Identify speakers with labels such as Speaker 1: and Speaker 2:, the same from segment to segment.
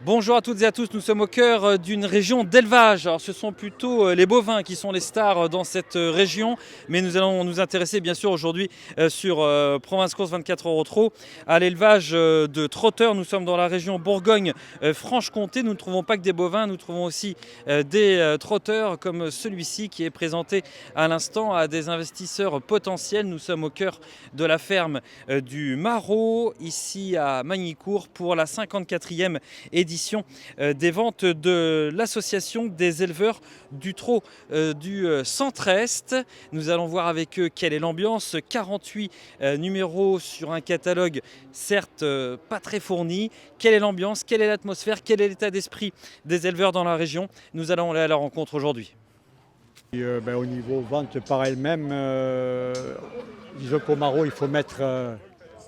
Speaker 1: Bonjour à toutes et à tous, nous sommes au cœur d'une région d'élevage. Alors ce sont plutôt les bovins qui sont les stars dans cette région, mais nous allons nous intéresser bien sûr aujourd'hui sur Province Course 24 Heures au Trot à l'élevage de trotteurs. Nous sommes dans la région Bourgogne-Franche-Comté. Nous ne trouvons pas que des bovins, nous trouvons aussi des trotteurs comme celui-ci qui est présenté à l'instant à des investisseurs potentiels. Nous sommes au cœur de la ferme du Marot, ici à Magny-Cours, pour la 54e édition des ventes de l'association des éleveurs du trot du Centre-Est. Nous allons voir avec eux quelle est l'ambiance. 48 numéros sur un catalogue certes pas très fourni. Quelle est l'ambiance, quelle est l'atmosphère, quel est l'état d'esprit des éleveurs dans la région? Nous allons aller à la rencontre aujourd'hui.
Speaker 2: Au niveau vente par elle-même, disons qu'au Marot, il faut mettre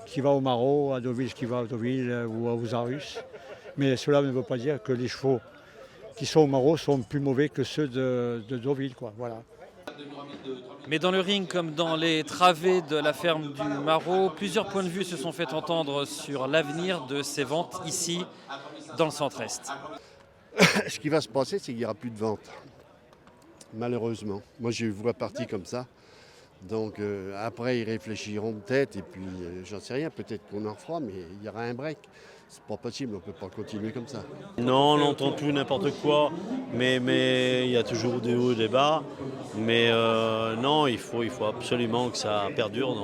Speaker 2: qui va au Marot, à Deauville, qui va à Deauville ou à Ouzarus. Mais cela ne veut pas dire que les chevaux qui sont au Marot sont plus mauvais que ceux de Deauville, quoi. Voilà.
Speaker 1: Mais dans le ring comme dans les travées de la ferme du Marot, plusieurs points de vue se sont fait entendre sur l'avenir de ces ventes ici dans le Centre-Est.
Speaker 3: Ce qui va se passer, c'est qu'il n'y aura plus de vente. Malheureusement. Moi, je vois partie comme ça. Donc après, ils réfléchiront peut-être et puis j'en sais rien, peut-être qu'on en fera, mais il y aura un break. C'est pas possible, on ne peut pas continuer comme ça.
Speaker 4: Non, on n'entend plus n'importe quoi, mais il y a toujours des hauts et des bas. Mais non, il faut absolument que ça perdure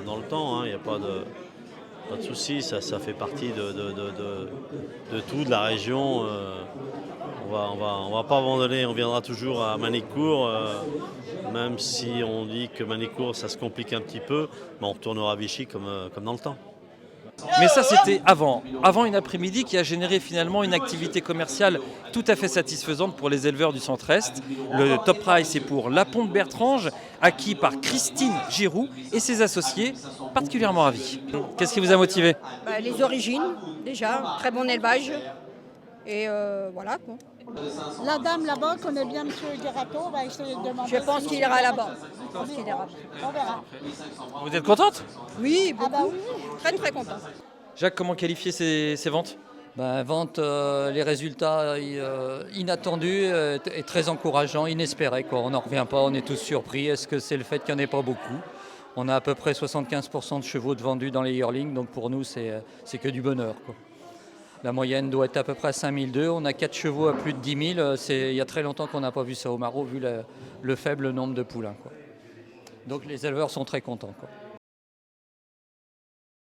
Speaker 4: dans le temps. Hein. Il n'y a pas de souci, ça fait partie de tout, de la région. On va pas abandonner, on viendra toujours à Magny-Cours, même si on dit que Magny-Cours ça se complique un petit peu, mais on retournera à Vichy comme dans le temps.
Speaker 1: Mais ça, c'était avant une après-midi qui a généré finalement une activité commerciale tout à fait satisfaisante pour les éleveurs du Centre-Est. Le top price est pour la Ponte Bertrange, acquis par Christine Giroux et ses associés, particulièrement ravis. Qu'est-ce qui vous a motivé?
Speaker 5: Les origines, déjà, très bon élevage. Et voilà. Quoi.
Speaker 6: La dame là-bas connaît bien M. Guérato, on va essayer de demander.
Speaker 5: Je pense qu'il ira là-bas.
Speaker 6: On verra.
Speaker 1: Vous êtes contente?
Speaker 5: Oui, beaucoup.
Speaker 6: Ah bah oui.
Speaker 5: Très très content.
Speaker 1: Jacques, comment qualifier ces ventes?
Speaker 7: Vente, les résultats inattendus et très encourageants, inespérés. Quoi. On n'en revient pas, on est tous surpris. Est-ce que c'est le fait qu'il n'y en ait pas beaucoup? On a à peu près 75% de chevaux de vendus dans les yearlings, donc pour nous c'est que du bonheur. Quoi. La moyenne doit être à peu près à 5002. On a 4 chevaux à plus de 10 000. Il y a très longtemps qu'on n'a pas vu ça au Marot, vu le faible nombre de poulains. Quoi. Donc les éleveurs sont très contents. Quoi.